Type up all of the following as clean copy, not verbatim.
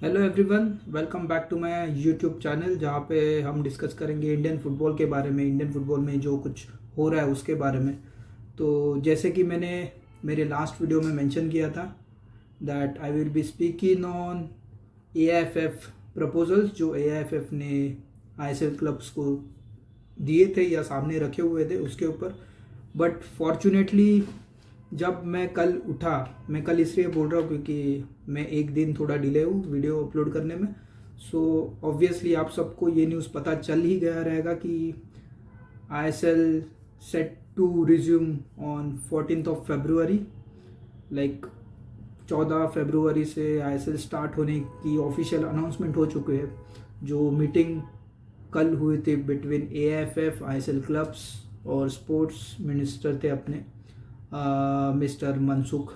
Hello everyone, welcome back to my YouTube channel जहाँ पे हम डिस्कस करेंगे इंडियन फुटबॉल के बारे में। इंडियन फुटबॉल में जो कुछ हो रहा है उसके बारे में। तो जैसे कि मैंने मेरे लास्ट वीडियो में मेंशन किया था that I will be speaking on AIFF proposals जो एआईएफएफ ने आईएसएल क्लब्स को दिए थे या सामने रखे हुए थे उसके ऊपर। बट फॉर्चुनेटली जब मैं कल उठा, मैं कल इसलिए बोल रहा हूँ क्योंकि मैं एक दिन थोड़ा डिले हूँ वीडियो अपलोड करने में। सो ऑब्वियसली आप सबको ये न्यूज़ पता चल ही गया रहेगा कि ISL set to resume on 14th of February। Like 14 फरवरी से आईएसएल स्टार्ट होने की ऑफिशियल अनाउंसमेंट हो चुके हैं। जो मीटिंग कल हुए थे बिटवीन एआईएफएफ, आईएसएल क्लब्स और स्पोर्ट्स मिनिस्टर थे अपने मिस्टर मनसुख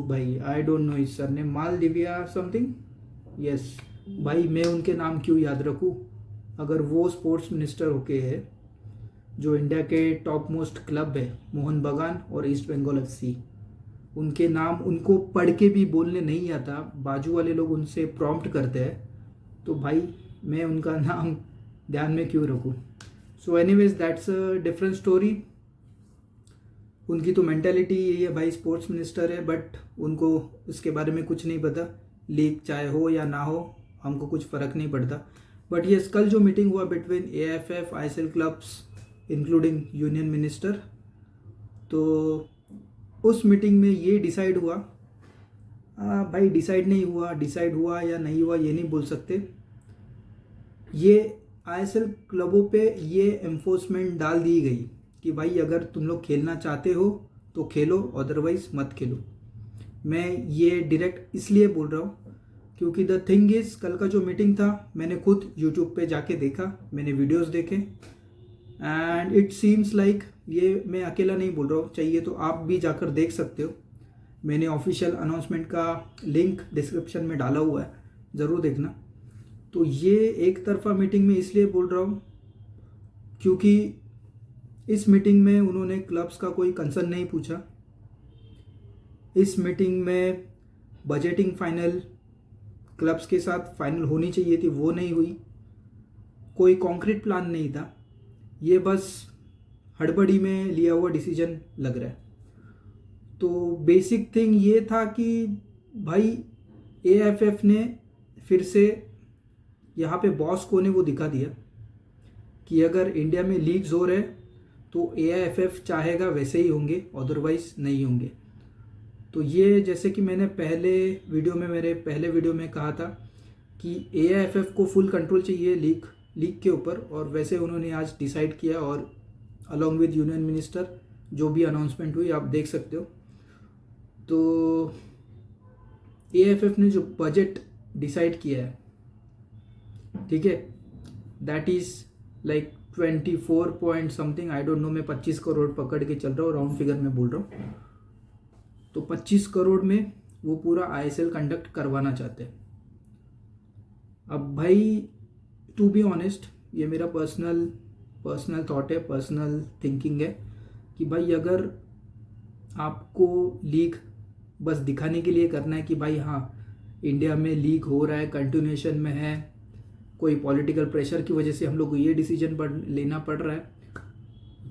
भाई, आई डोंट नो इस सर ने मालदिविया समथिंग। यस भाई, मैं उनके नाम क्यों याद रखूँ अगर वो स्पोर्ट्स मिनिस्टर होके है। जो इंडिया के टॉप मोस्ट क्लब है मोहन बगान और ईस्ट बंगाल एफसी, उनके नाम उनको पढ़ के भी बोलने नहीं आता, बाजू वाले लोग उनसे प्रॉम्प्ट करते हैं, तो भाई मैं उनका नाम ध्यान में क्यों रखूँ। So anyways that's a different story. उनकी तो मेंटालिटी यही है भाई, स्पोर्ट्स मिनिस्टर है, बट उनको इसके बारे में कुछ नहीं पता। लीग चाहे हो या ना हो हमको कुछ फ़र्क नहीं पड़ता। बट ये कल जो मीटिंग हुआ between AIFF, ISL clubs including union minister, तो उस मीटिंग में ये डिसाइड हुआ। भाई डिसाइड हुआ या नहीं हुआ ये नहीं बोल सकते। ये आईएसएल क्लबों पे ये एम्फोर्समेंट डाल दी गई कि भाई अगर तुम लोग खेलना चाहते हो तो खेलो, अदरवाइज मत खेलो। मैं ये डायरेक्ट इसलिए बोल रहा हूँ क्योंकि द थिंग इज, कल का जो मीटिंग था मैंने खुद यूट्यूब पे जाके देखा, मैंने वीडियोस देखे, एंड इट सीम्स लाइक, ये मैं अकेला नहीं बोल रहा हूँ, चाहिए तो आप भी जाकर देख सकते हो। मैंने ऑफिशियल अनाउंसमेंट का लिंक डिस्क्रिप्शन में डाला हुआ है, ज़रूर देखना। तो ये एक तरफा मीटिंग में इसलिए बोल रहा हूँ क्योंकि इस मीटिंग में उन्होंने क्लब्स का कोई कंसर्न नहीं पूछा। इस मीटिंग में बजटिंग फाइनल क्लब्स के साथ फाइनल होनी चाहिए थी, वो नहीं हुई। कोई कॉन्क्रीट प्लान नहीं था, ये बस हड़बड़ी में लिया हुआ डिसीजन लग रहा है। तो बेसिक थिंग ये था कि भाई एएफएफ ने फिर से यहाँ पे बॉस कौन है वो दिखा दिया कि अगर इंडिया में लीग्स हो रहे तो एआईएफएफ चाहेगा वैसे ही होंगे, अदरवाइज नहीं होंगे। तो ये जैसे कि मैंने मेरे पहले वीडियो में कहा था कि एआईएफएफ को फुल कंट्रोल चाहिए लीग के ऊपर, और वैसे उन्होंने आज डिसाइड किया। और अलॉन्ग विद यूनियन मिनिस्टर जो भी अनाउंसमेंट हुई आप देख सकते हो। तो एआईएफएफ ने जो बजट डिसाइड किया है, ठीक है, that is like 24 point something, I don't know, मैं 25 करोड़ पकड़ के चल रहा हूँ, राउंड फिगर में बोल रहा हूँ। तो 25 करोड़ में वो पूरा आईएसएल कंडक्ट करवाना चाहते हैं। अब भाई टू बी ऑनेस्ट, ये मेरा पर्सनल थॉट है, पर्सनल थिंकिंग है कि भाई अगर आपको लीग बस दिखाने के लिए करना है कि भाई हाँ इंडिया में लीग हो रहा है, कंटिन्यूएशन में है, कोई पॉलिटिकल प्रेशर की वजह से हम लोग को ये डिसीजन लेना पड़ रहा है,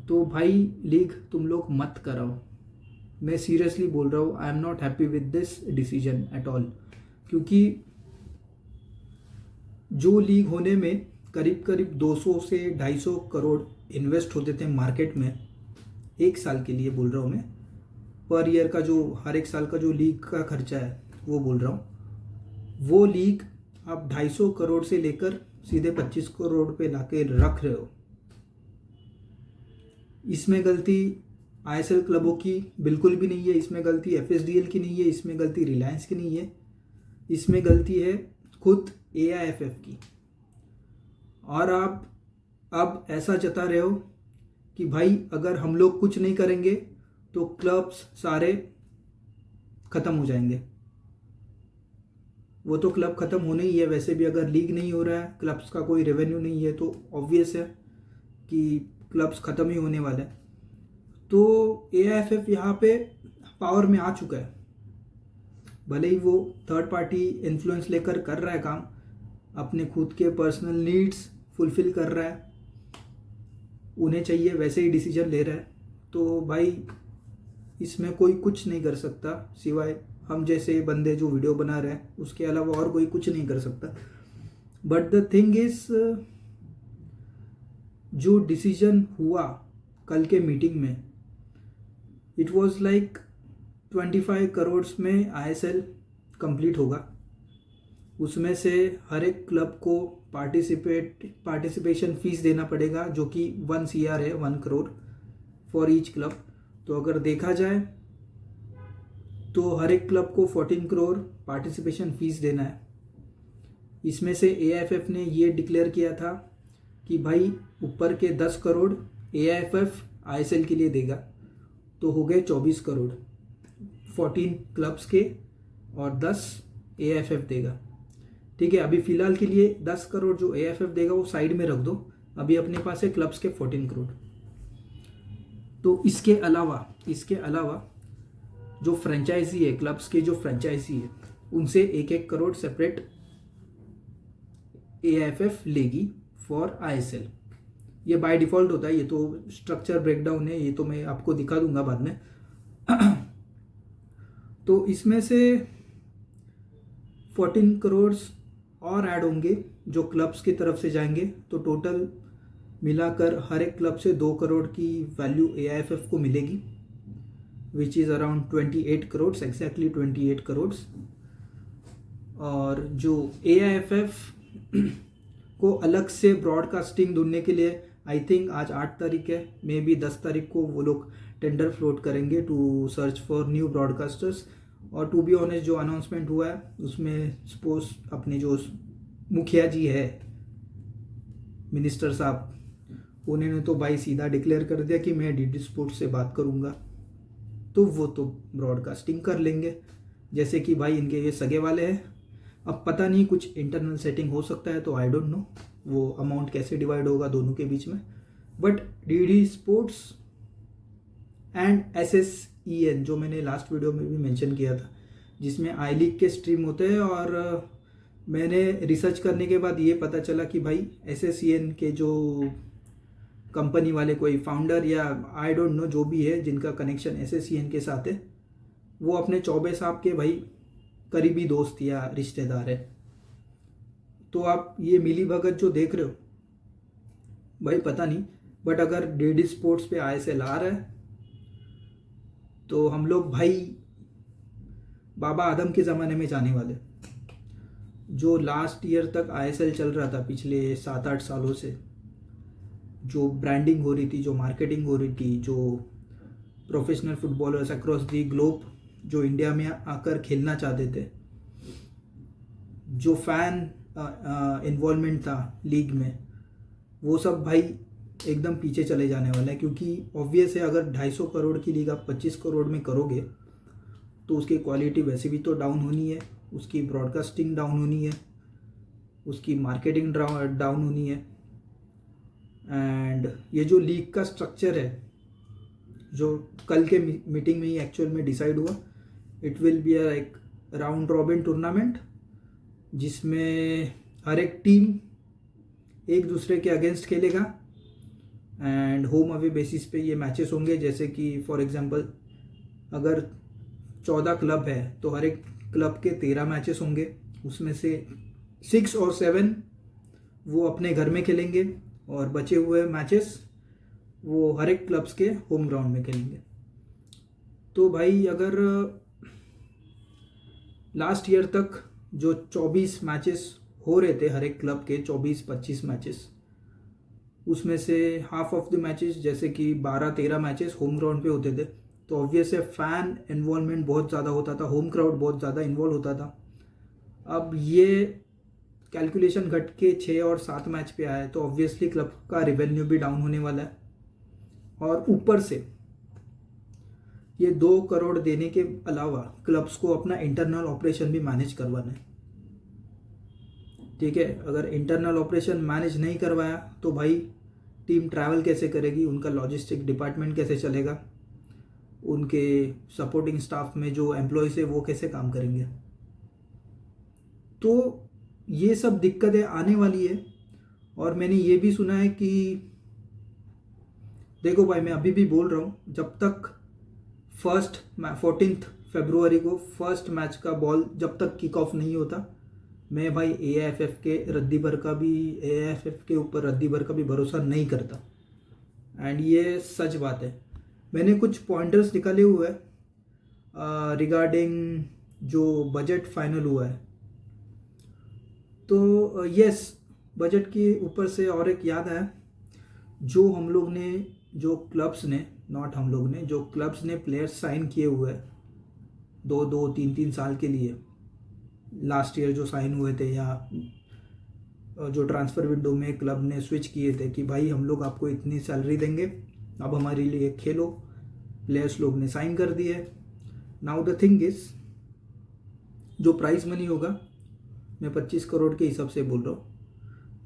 तो भाई लीग तुम लोग मत कराओ। मैं सीरियसली बोल रहा हूँ, I am not happy with this decision at all. क्योंकि जो लीग होने में करीब करीब 200 से 250 करोड़ इन्वेस्ट होते थे मार्केट में, एक साल के लिए बोल रहा हूँ मैं, पर ईयर का जो हर एक साल का जो लीग का खर्चा है वो बोल रहा हूँ, वो लीग आप 250 करोड़ से लेकर सीधे 25 करोड़ पे लाके रख रहे हो। इसमें गलती आईएसएल क्लबों की बिल्कुल भी नहीं है, इसमें गलती एफएसडीएल की नहीं है, इसमें गलती रिलायंस की नहीं है, इसमें गलती है खुद एआईएफएफ की। और आप अब ऐसा जता रहे हो कि भाई अगर हम लोग कुछ नहीं करेंगे तो क्लब्स सारे ख़त्म हो जाएंगे। वो तो क्लब ख़त्म होने ही है, वैसे भी अगर लीग नहीं हो रहा है, क्लब्स का कोई रेवेन्यू नहीं है, तो ऑब्वियस है कि क्लब्स ख़त्म ही होने वाले हैं। तो एआईएफएफ यहाँ पे पावर में आ चुका है। भले ही वो थर्ड पार्टी इन्फ्लुएंस लेकर कर रहा है काम, अपने खुद के पर्सनल नीड्स फुलफिल कर रहा है, उन्हें चाहिए वैसे ही डिसीजन ले रहा है, तो भाई इसमें कोई कुछ नहीं कर सकता सिवाय हम जैसे बंदे जो वीडियो बना रहे हैं, उसके अलावा और कोई कुछ नहीं कर सकता। बट द थिंग इज, जो डिसीजन हुआ कल के मीटिंग में, इट वाज लाइक 25 करोड़ में ISL कंप्लीट होगा। उसमें से हर एक क्लब को पार्टिसिपेशन फीस देना पड़ेगा, जो कि 1 CR है, 1 करोड़ फॉर ईच क्लब। तो अगर देखा जाए तो हर एक क्लब को 14 करोड़ पार्टिसिपेशन फीस देना है। इसमें से AIFF ने ये डिक्लेयर किया था कि भाई ऊपर के 10 करोड़ AIFF ISL के लिए देगा, तो हो गए 24 करोड़ 14 क्लब्स के, और 10 AIFF देगा। ठीक है, अभी फ़िलहाल के लिए 10 करोड़ जो AIFF देगा वो साइड में रख दो, अभी अपने पास है क्लब्स के 14 करोड़। तो इसके अलावा जो फ्रेंचाइजी है, क्लब्स के जो फ्रेंचाइजी है, उनसे 1-1 करोड़ सेपरेट AIFF लेगी फॉर ISL। ये बाय डिफ़ॉल्ट होता है, ये तो स्ट्रक्चर ब्रेकडाउन है, ये तो मैं आपको दिखा दूंगा बाद में। तो इसमें से 14 करोड़ और ऐड होंगे जो क्लब्स की तरफ से जाएंगे, तो टोटल मिलाकर हर एक क्लब से 2 करोड़ की वैल्यू AIFF को मिलेगी, which is around 28 crore, exactly 28 crore. और जो AIFF को अलग से ब्रॉडकास्टिंग ढूंढने के लिए, आई थिंक आज 8 तारीख है, मे बी 10 तारीख को वो लोग टेंडर फ्लोट करेंगे to search for new broadcasters. और टू बी ऑनेस्ट जो अनाउंसमेंट हुआ है उसमें सपोज अपने जो मुखिया जी है, मिनिस्टर साहब, उन्होंने तो भाई सीधा डिक्लेयर कर दिया कि मैं DD स्पोर्ट्स से बात करूंगा, तो वो तो ब्रॉडकास्टिंग कर लेंगे, जैसे कि भाई इनके ये सगे वाले हैं। अब पता नहीं कुछ इंटरनल सेटिंग हो सकता है, तो आई डोंट नो वो अमाउंट कैसे डिवाइड होगा दोनों के बीच में। But DD sports and SSEN, जो मैंने लास्ट वीडियो में भी मेंशन किया था, जिसमें आई लीग के स्ट्रीम होते हैं, और मैंने रिसर्च करने के बाद ये पता चला कि भाई SSEN के जो कंपनी वाले कोई फाउंडर या आई डोंट नो जो भी है जिनका कनेक्शन SSEN के साथ है, वो अपने चौबे साहब के भाई करीबी दोस्त या रिश्तेदार है। तो आप ये मिली भगत जो देख रहे हो भाई पता नहीं, बट अगर DD स्पोर्ट्स पे ISL आ रहा है तो हम लोग भाई बाबा आदम के ज़माने में जाने वाले। जो लास्ट ईयर तक ISL चल रहा था, पिछले 7-8 सालों से जो ब्रांडिंग हो रही थी, जो मार्केटिंग हो रही थी, जो professional footballers across the globe जो इंडिया में आकर खेलना चाहते थे, जो फैन इन्वॉल्वमेंट था लीग में, वो सब भाई एकदम पीछे चले जाने वाला है। क्योंकि ऑब्वियस है, अगर 250 करोड़ की लीग आप 25 करोड़ में करोगे तो उसकी क्वालिटी वैसे भी तो डाउन होनी है, उसकी ब्रॉडकास्टिंग डाउन होनी है, उसकी मार्केटिंग डाउन होनी है। एंड ये जो लीग का स्ट्रक्चर है, जो कल के मीटिंग में ही एक्चुअल में डिसाइड हुआ, it will be like round robin tournament, जिसमें हर एक टीम एक दूसरे के अगेंस्ट खेलेगा एंड होम अवे बेसिस पे ये मैचेस होंगे। जैसे कि फॉर एग्जांपल अगर 14 क्लब है तो हर एक क्लब के 13 मैचेस होंगे, उसमें से 6 और 7 वो अपने घर में खेलेंगे और बचे हुए मैचेस वो हर एक क्लब्स के होम ग्राउंड में खेलेंगे। तो भाई अगर लास्ट ईयर तक जो 24 मैचेस हो रहे थे हर एक क्लब के, 24-25 मैचेस, उसमें से हाफ ऑफ द मैचेस जैसे कि 12-13 मैचेस होम ग्राउंड पे होते थे, तो ऑब्वियस है फैन इन्वॉल्वमेंट बहुत ज़्यादा होता था, होम क्राउड बहुत ज़्यादा इन्वॉल्व होता था। अब ये कैलकुलेशन घट के 6 और 7 मैच पे आया, तो ऑब्वियसली क्लब का रेवेन्यू भी डाउन होने वाला है। और ऊपर से ये 2 करोड़ देने के अलावा क्लब्स को अपना इंटरनल ऑपरेशन भी मैनेज करवाना है। ठीक है, अगर इंटरनल ऑपरेशन मैनेज नहीं करवाया तो भाई टीम ट्रैवल कैसे करेगी, उनका लॉजिस्टिक डिपार्टमेंट कैसे चलेगा, उनके सपोर्टिंग स्टाफ में जो एम्प्लॉयज़ है वो कैसे काम करेंगे। तो ये सब दिक्कतें आने वाली है। और मैंने ये भी सुना है कि देखो भाई, मैं अभी भी बोल रहा हूँ, जब तक 14 फरवरी को फर्स्ट मैच का बॉल जब तक किक ऑफ नहीं होता, मैं भाई एएफएफ के ऊपर रद्दी भर का भी भरोसा नहीं करता। एंड ये सच बात है। मैंने कुछ पॉइंटर्स निकाले हुए हैं रिगार्डिंग जो बजट फाइनल हुआ है। तो यस, बजट के ऊपर से और एक याद है, जो हम लोग ने, जो क्लब्स ने, नॉट हम लोग ने, जो क्लब्स ने प्लेयर्स साइन किए हुए हैं 2-2, 3-3 साल के लिए, लास्ट ईयर जो साइन हुए थे, या जो ट्रांसफ़र विंडो में क्लब ने स्विच किए थे कि भाई हम लोग आपको इतनी सैलरी देंगे, अब हमारे लिए खेलो, प्लेयर्स लोग ने साइन कर दिए। नाउ द थिंग इज, जो प्राइस मनी होगा, मैं 25 करोड़ के हिसाब से बोल रहा हूँ,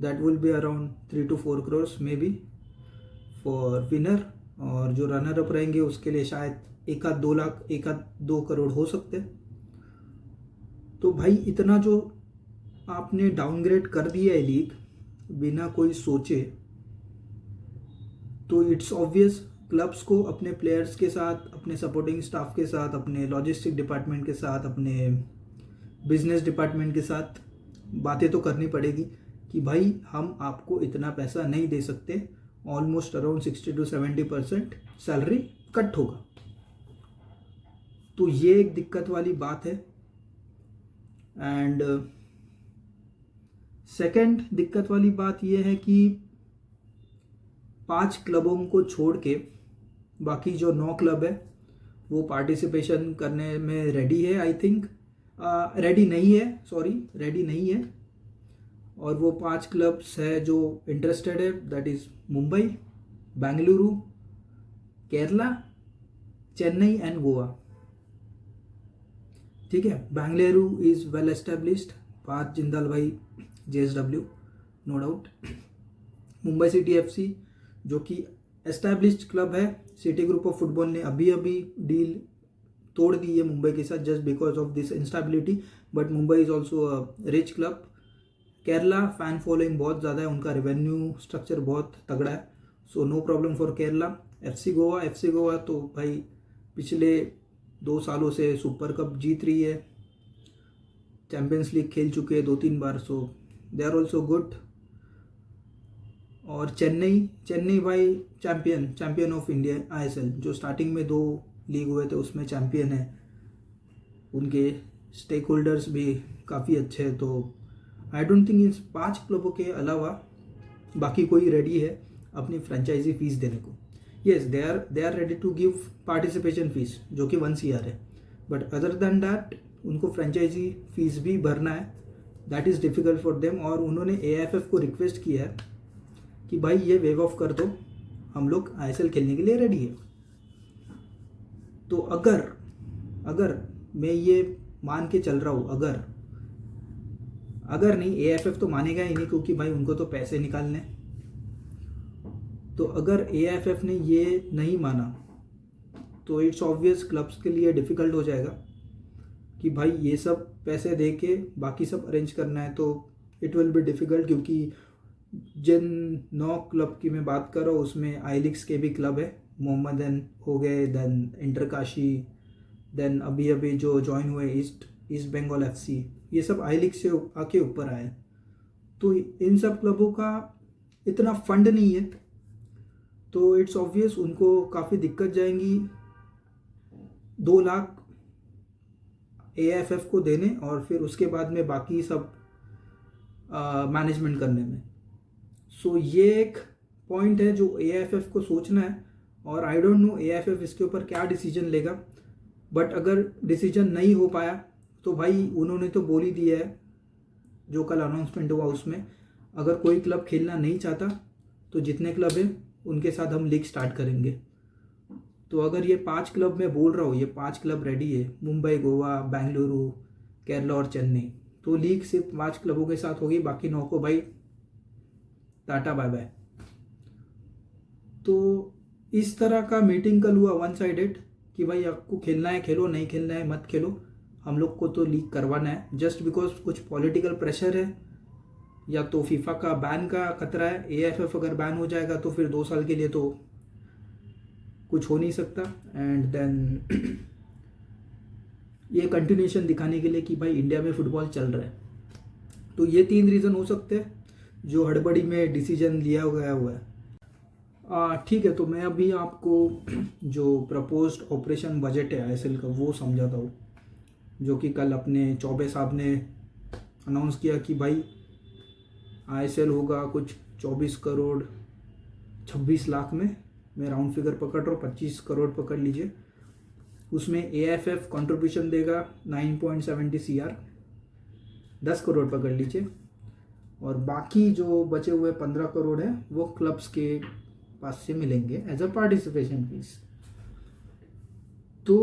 that will be around 3 to 4 crores may be for winner, और जो रनर अप रहेंगे उसके लिए शायद 1-2 लाख, 1-2 करोड़ हो सकते हैं। तो भाई इतना जो आपने डाउनग्रेड कर दिया है लीग बिना कोई सोचे, तो इट्स ऑब्वियस क्लब्स को अपने प्लेयर्स के साथ, अपने सपोर्टिंग स्टाफ के साथ, अपने लॉजिस्टिक डिपार्टमेंट के साथ, अपने बिजनेस डिपार्टमेंट के साथ बातें तो करनी पड़ेगी कि भाई हम आपको इतना पैसा नहीं दे सकते, almost around 60 to 70% salary cut होगा। तो ये एक दिक्कत वाली बात है। एंड सेकंड दिक्कत वाली बात ये है कि 5 क्लबों को छोड़ के बाकी जो 9 क्लब है वो पार्टिसिपेशन करने में रेडी है, आई थिंक रेडी नहीं है। और वो 5 क्लब्स है जो इंटरेस्टेड है, that is Mumbai, Bengaluru, Kerala, Chennai and Goa. ठीक है, Bengaluru is well established, Parth Jindal भाई, JSW, no doubt. Mumbai city FC जो कि एस्टैब्लिश्ड क्लब है, सिटी ग्रुप ऑफ फुटबॉल ने अभी डील तोड़ दी है मुंबई के साथ just because of this instability, but Mumbai is also a rich club. Kerala fan following बहुत ज़्यादा है, उनका रेवेन्यू स्ट्रक्चर बहुत तगड़ा है, so no problem for Kerala. FC Goa तो भाई पिछले 2 सालों से सुपर कप जीत रही है, चैम्पियंस लीग खेल चुके हैं 2-3 बार, सो दे आर ऑल्सो गुड। और चेन्नई भाई चैम्पियन ऑफ इंडिया ISL, जो स्टार्टिंग में 2 लीग हुए थे उसमें चैम्पियन है, उनके स्टेक होल्डर्स भी काफ़ी अच्छे हैं। तो आई डोंट थिंक इन 5 क्लबों के अलावा बाकी कोई रेडी है अपनी फ्रेंचाइजी फीस देने को। Yes, they are ready to give participation fees जो कि 1 CR है, बट अदर देन दैट उनको फ्रेंचाइजी फीस भी भरना है, that is difficult for them. और उन्होंने AIFF को रिक्वेस्ट किया है कि भाई ये वेव ऑफ कर दो, हम लोग ISL खेलने के लिए रेडी है। तो अगर मैं ये मान के चल रहा हूँ, अगर नहीं, AIFF तो मानेगा ही नहीं क्योंकि भाई उनको तो पैसे निकालने। तो अगर AIFF ने ये नहीं माना तो इट्स ऑब्वियस क्लब्स के लिए डिफ़िकल्ट हो जाएगा कि भाई ये सब पैसे दे के बाकी सब अरेंज करना है, तो इट विल बी डिफ़िकल्ट। क्योंकि जिन 9 क्लब की मैं बात कर रहा हूँ उसमें I-Leagues के भी क्लब है, मोहम्मदन हो गए, देन इंटरकाशी, देन अभी जो ज्वाइन हुए ईस्ट बंगाल FC, ये सब I-League से आके ऊपर आए। तो इन सब क्लबों का इतना फंड नहीं है, तो इट्स ऑब्वियस उनको काफ़ी दिक्कत जाएंगी 2 लाख AIFF को देने और फिर उसके बाद में बाकी सब मैनेजमेंट करने में। सो ये एक पॉइंट है जो AIFF को सोचना है, और आई डोंट नो AIFF इसके ऊपर क्या डिसीजन लेगा। बट अगर डिसीजन नहीं हो पाया तो भाई उन्होंने तो बोल ही दिया है, जो कल अनाउंसमेंट हुआ उसमें, अगर कोई क्लब खेलना नहीं चाहता तो जितने क्लब हैं उनके साथ हम लीग स्टार्ट करेंगे। तो अगर ये 5 क्लब मैं बोल रहा हूँ, ये 5 क्लब रेडी है, मुंबई, गोवा, बेंगलुरु, केरला और चेन्नई, तो लीग सिर्फ 5 क्लबों के साथ होगी, बाकी 9 को भाई टाटा बाय बाय। तो इस तरह का मीटिंग कल हुआ 1 साइडेड कि भाई आपको खेलना है खेलो, नहीं खेलना है मत खेलो, हम लोग को तो लीग करवाना है जस्ट बिकॉज कुछ पॉलिटिकल प्रेशर है, या तो फीफा का बैन का खतरा है। एएफएफ अगर बैन हो जाएगा तो फिर 2 साल के लिए तो कुछ हो नहीं सकता। एंड देन ये कंटिन्यूएशन दिखाने के लिए कि भाई इंडिया में फुटबॉल चल रहा है। तो ये 3 रीज़न हो सकते हैं जो हड़बड़ी में डिसीजन लिया गया हुआ है। ठीक है, तो मैं अभी आपको जो प्रपोज्ड ऑपरेशन बजट है आईएसएल का वो समझाता हूँ, जो कि कल अपने चौबे साहब ने अनाउंस किया कि भाई आईएसएल होगा कुछ 24 करोड़ 26 लाख में, मैं राउंड फिगर पकड़ रहा हूँ, 25 करोड़ पकड़ लीजिए। उसमें एएफएफ कंट्रीब्यूशन देगा 9.70 CR, 10 करोड़ पकड़ लीजिए, और बाकी जो बचे हुए 15 करोड़ है वो क्लब्स के पास से मिलेंगे एज अ पार्टिसिपेशन फीस। तो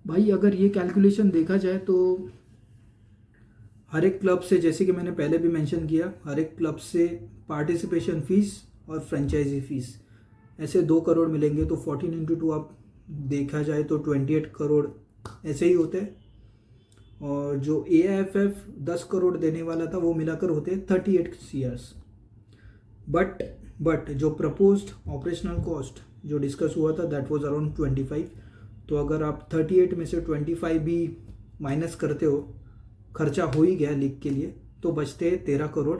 भाई अगर ये कैलकुलेशन देखा जाए तो हर एक क्लब से, जैसे कि मैंने पहले भी मेंशन किया, हर एक क्लब से पार्टिसिपेशन फीस और फ्रेंचाइजी फीस ऐसे 2 करोड़ मिलेंगे। तो 14 इंटू 2 आप देखा जाए तो 28 करोड़ ऐसे ही होते हैं। और जो एएफएफ 10 करोड़ देने वाला था वो मिलाकर होते 38 CRs। बट जो प्रपोज्ड ऑपरेशनल कॉस्ट जो डिस्कस हुआ था दैट वाज अराउंड 25। तो अगर आप 38 में से 25 भी माइनस करते हो, खर्चा हो ही गया लीग के लिए, तो बचते हैं 13 करोड़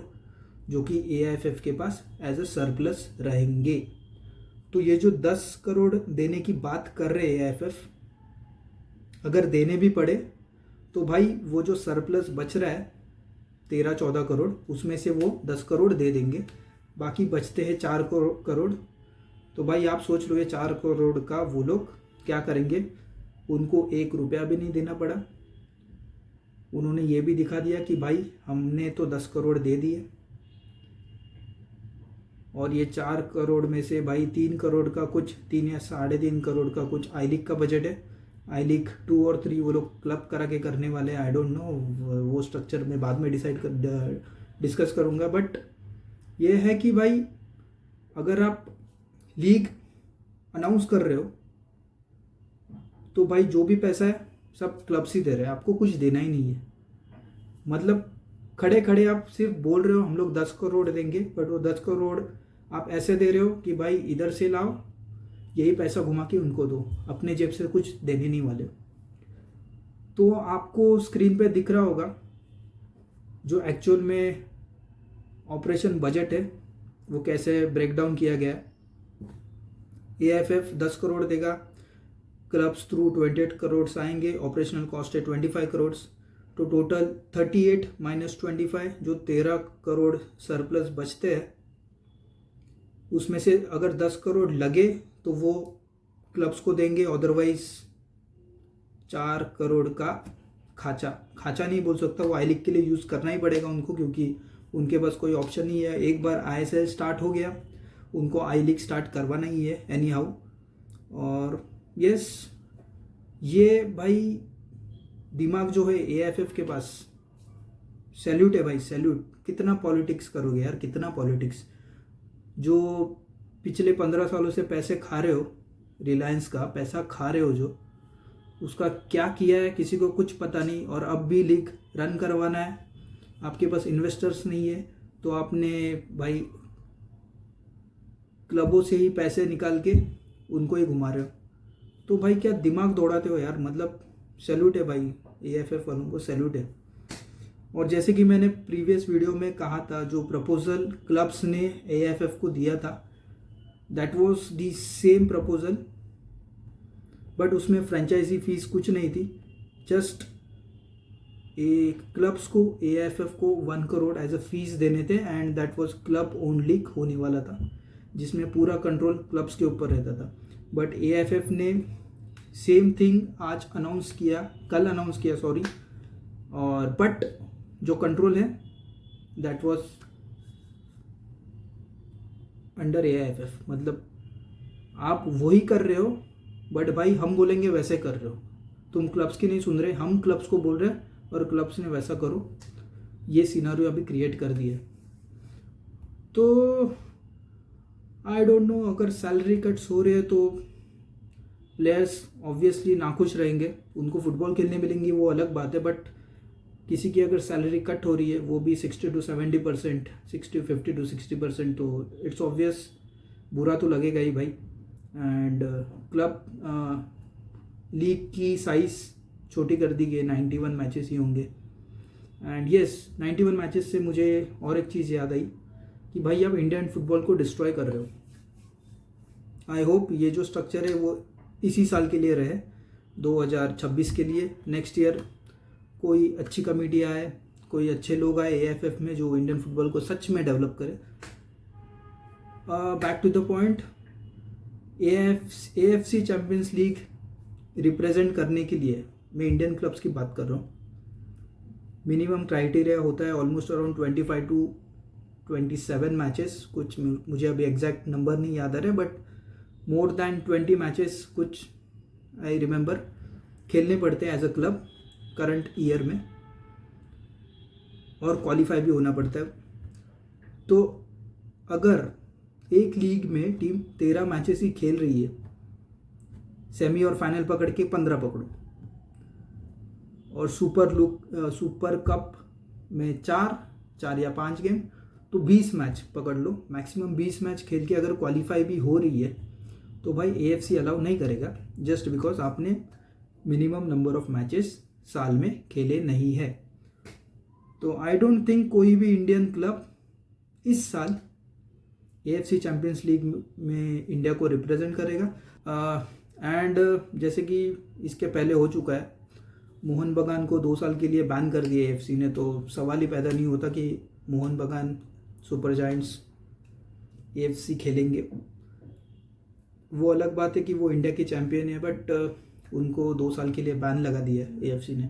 जो कि एआईएफएफ के पास एज अ सरप्लस रहेंगे। तो ये जो 10 करोड़ देने की बात कर रहे हैं एआईएफएफ, अगर देने भी पड़े तो भाई वो जो सरप्लस बच रहा है 13-14 करोड़, उसमें से वो 10 करोड़ दे देंगे, बाकी बचते हैं 4 करोड़। तो भाई आप सोच लो ये 4 करोड़ का वो लोग क्या करेंगे, उनको 1 रुपया भी नहीं देना पड़ा। उन्होंने ये भी दिखा दिया कि भाई हमने तो 10 करोड़ दे दिए, और ये 4 करोड़ में से भाई 3 करोड़ का कुछ 3 या 3.5 करोड़ का कुछ आई लीग का बजट है। आई लीग 2 और 3 वो लोग क्लब करा के करने वाले हैं, आई डोंट नो, वो स्ट्रक्चर में बाद में डिस्कस करूँगा। बट ये है कि भाई अगर आप लीग अनाउंस कर रहे हो तो भाई जो भी पैसा है सब क्लब्स ही दे रहे हैं, आपको कुछ देना ही नहीं है। मतलब खड़े खड़े आप सिर्फ बोल रहे हो हम लोग 10 करोड़ देंगे, बट वो 10 करोड़ आप ऐसे दे रहे हो कि भाई इधर से लाओ, यही पैसा घुमा के उनको दो, अपने जेब से कुछ देने नहीं वाले हो। तो आपको स्क्रीन पे दिख रहा होगा जो एक्चुअल में ऑपरेशन बजट है वो कैसे ब्रेक डाउन किया गया है। एआईएफएफ 10 करोड़ देगा, क्लब्स थ्रू 28 करोड़ आएंगे, ऑपरेशनल कॉस्ट है 25 करोड़, तो टोटल 38 माइनस 25 जो 13 करोड़ सरप्लस बचते हैं, उसमें से अगर 10 करोड़ लगे तो वो क्लब्स को देंगे, अदरवाइज 4 करोड़ का खाचा नहीं बोल सकता, वो आई लीग के लिए यूज़ करना ही पड़ेगा उनको, क्योंकि उनके पास कोई ऑप्शन नहीं है। एक बार आईएसएल स्टार्ट हो गया उनको आई लीग स्टार्ट करवाना ही है एनी हाउ। और यस, ये भाई दिमाग जो है एआईएफएफ के पास, सैल्यूट है भाई, सैल्यूट। कितना पॉलिटिक्स करोगे यार, कितना पॉलिटिक्स। जो पिछले 15 सालों से पैसे खा रहे हो, रिलायंस का पैसा खा रहे हो, जो उसका क्या किया है किसी को कुछ पता नहीं। और अब भी लीग रन करवाना है, आपके पास इन्वेस्टर्स नहीं है, तो आपने भाई क्लबों से ही पैसे निकाल के उनको ही घुमा रहे हो। तो भाई क्या दिमाग दौड़ाते हो यार, मतलब सैल्यूट है भाई, एएफएफ वालों को सैल्यूट है। और जैसे कि मैंने प्रीवियस वीडियो में कहा था, जो प्रपोजल क्लब्स ने एएफएफ को दिया था that was the same proposal, but उसमें फ्रेंचाइजी फीस कुछ नहीं थी, जस्ट क्लब्स को एएफएफ को 1 करोड़ एज अ फीस देने थे, and that was club own league होने वाला था, जिसमें पूरा कंट्रोल क्लब्स के ऊपर रहता था। बट एएफएफ ने सेम थिंग आज अनाउंस किया, कल अनाउंस किया सॉरी, और बट जो कंट्रोल है दैट वाज अंडर एआईएफएफ। मतलब आप वही कर रहे हो, बट भाई हम बोलेंगे वैसे कर रहे हो, तुम क्लब्स की नहीं सुन रहे, हम क्लब्स को बोल रहे हैं और क्लब्स ने वैसा करो। ये सिनारियो अभी क्रिएट कर दिया। तो आई डोंट नो, अगर सैलरी कट्स हो रहे हैं तो प्लेयर्स ऑब्वियसली नाखुश रहेंगे, उनको फुटबॉल खेलने मिलेंगी वो अलग बात है, बट किसी की अगर सैलरी कट हो रही है वो भी 60-70%, 50-60%, तो इट्स ऑब्वियस बुरा तो लगेगा ही भाई। एंड क्लब लीग की साइज़ छोटी कर दी गई, 91 मैचेस ही होंगे। एंड यस 91 मैचेस से मुझे और एक चीज़ याद आई कि भाई आप इंडियन फुटबॉल को डिस्ट्रॉय कर रहे हो। आई होप ये जो स्ट्रक्चर है वो इसी साल के लिए रहे, 2026 के लिए। नेक्स्ट ईयर कोई अच्छी कमेटी आए, कोई अच्छे लोग आए AFF में जो इंडियन फुटबॉल को सच में डेवलप करे। Back to the point, AFC champions league represent करने के लिए मैं इंडियन क्लब्स की बात कर रहा हूँ। मिनिमम क्राइटेरिया होता है ऑलमोस्ट अराउंड 25-27 मैचेस, कुछ मुझे अभी एग्जैक्ट नंबर नहीं याद आ रहा है, बट मोर दैन 20 मैचेस कुछ आई रिमेंबर खेलने पड़ते हैं as a club current year में, और क्वालिफाई भी होना पड़ता है। तो अगर एक लीग में टीम 13 मैचेस ही खेल रही है, सेमी और फाइनल पकड़ के 15 पकड़ो, और सुपर कप में 4 या 5 गेम, तो 20 मैच पकड़ लो, मैक्सिमम 20 मैच खेल के अगर क्वालिफाई भी हो रही है तो भाई AFC अलाउ नहीं करेगा, जस्ट बिकॉज आपने मिनिमम नंबर ऑफ मैचेस साल में खेले नहीं है। तो आई डोंट थिंक कोई भी इंडियन क्लब इस साल AFC चैम्पियंस लीग में इंडिया को रिप्रेजेंट करेगा। एंड जैसे कि इसके पहले हो चुका है, मोहन बगान को 2 साल के लिए बैन कर दिया AFC ने, तो सवाल ही पैदा नहीं होता कि मोहन बगान सुपर जायंट्स AFC खेलेंगे। वो अलग बात है कि वो इंडिया के चैम्पियन है, बट उनको 2 साल के लिए बैन लगा दिया AFC ने,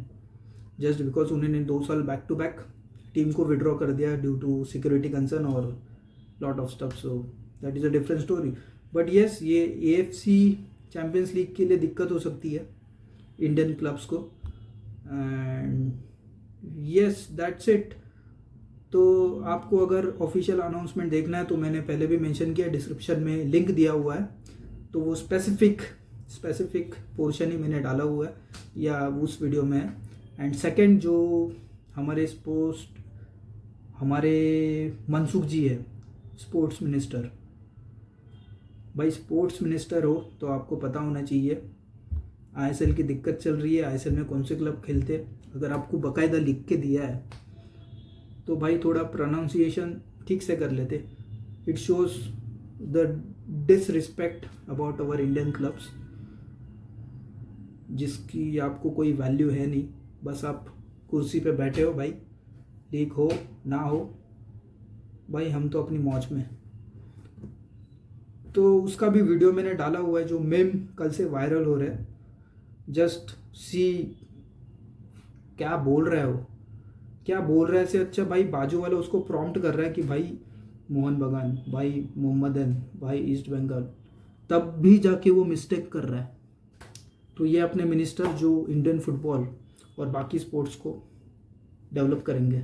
जस्ट बिकॉज उन्होंने 2 साल बैक टू बैक टीम को विड्रॉ कर दिया ड्यू टू सिक्योरिटी कंसर्न और lot of stuff. So that is a different story. But yes, ये AFC चैम्पियंस लीग के लिए दिक्कत हो सकती है इंडियन क्लब्स को। And yes that's it. तो आपको अगर ऑफिशियल अनाउंसमेंट देखना है तो मैंने पहले भी मेंशन किया, डिस्क्रिप्शन में लिंक दिया हुआ है, तो वो स्पेसिफिक पोर्शन ही मैंने डाला हुआ है या उस वीडियो में है। एंड सेकंड, जो हमारे मनसुख जी है स्पोर्ट्स मिनिस्टर, भाई स्पोर्ट्स मिनिस्टर हो तो आपको पता होना चाहिए ISL की दिक्कत चल रही है, ISL में कौन से क्लब खेलते। अगर आपको बाकायदा लिख के दिया है तो भाई थोड़ा प्रोनाउंसिएशन ठीक से कर लेते। It shows the disrespect about our Indian clubs, जिसकी आपको कोई वैल्यू है नहीं, बस आप कुर्सी पे बैठे हो भाई, लीग हो ना हो भाई हम तो अपनी मौज में। तो उसका भी वीडियो मैंने डाला हुआ है, जो मेम कल से वायरल हो रहा है। जस्ट सी क्या बोल रहा है से अच्छा भाई बाजू वाला उसको प्रॉम्प्ट कर रहा है कि भाई मोहन बगान, भाई मोहम्मदन, भाई ईस्ट बंगाल, तब भी जाके वो मिस्टेक कर रहा है। तो ये अपने मिनिस्टर जो इंडियन फुटबॉल और बाकी स्पोर्ट्स को डेवलप करेंगे।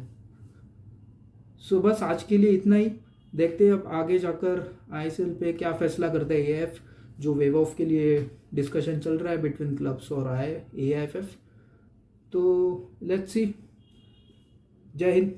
सो बस आज के लिए इतना ही, देखते हैं अब आगे जाकर ISL पे क्या फैसला करता है AF, जो वेव ऑफ के लिए डिस्कशन चल रहा है बिटवीन क्लब्स और AFF। तो लेट्स सी। जय हिंद।